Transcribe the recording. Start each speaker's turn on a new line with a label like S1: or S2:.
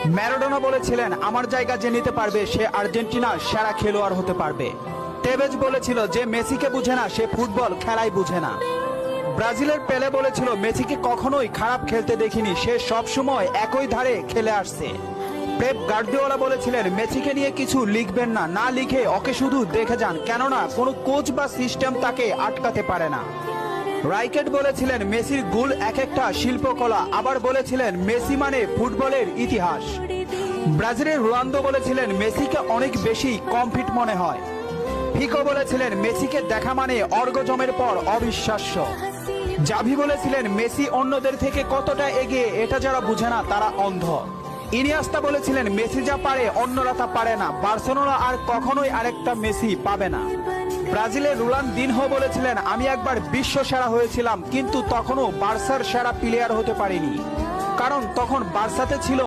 S1: Maradona বলেছিলেন আমার জায়গা যে নিতে পারবে সে আর্জেন্টিনার সেরা খেলোয়াড় হতে পারবে। টেভেজ বলেছিল যে মেসিকে বুঝে না সে ফুটবল খেলাই বুঝে না। ব্রাজিলের পেলে বলেছিল মেসিকে কখনোই খারাপ খেলতে দেখিনি, সে সবসময় একই ধারে খেলে আসছে। পেপ গার্দিওলা বলেছিলেন মেসিকে নিয়ে কিছু লিখবেন না, না লিখে ওকে শুধু দেখে যান, কেননা কোনো কোচ বা সিস্টেম তাকে আটকাতে পারে না। রাইকেট বলেছিলেন মেসির গোল এক একটা শিল্পকলা, আবার বলেছিলেন মেসি মানে ফুটবলের ইতিহাস। ব্রাজিলের রোনালদো বলেছিলেন মেসিকে অনেক বেশি কমফিট মনে হয়। ফিকো বলেছিলেন মেসিকে দেখা মানে অর্গজমের পর অবিশ্বাস্য। জাভি বলেছিলেন মেসি অন্যদের থেকে কতটা এগিয়ে এটা যারা বুঝে না তারা অন্ধ। ইনিয়েস্তা বলেছিলেন মেসি যা পারে অন্যরা তা পারে না, বার্সেলোনা আর কখনোই আরেকটা মেসি পাবে না। ব্রাজিলের রোনালদিনহো বলেছিলেন আমি একবার বিশ্ব সেরা হয়েছিলাম কিন্তু তখনও বার্সার সেরা প্লেয়ার হতে পারিনি, কারণ তখন বার্সাতে ছিল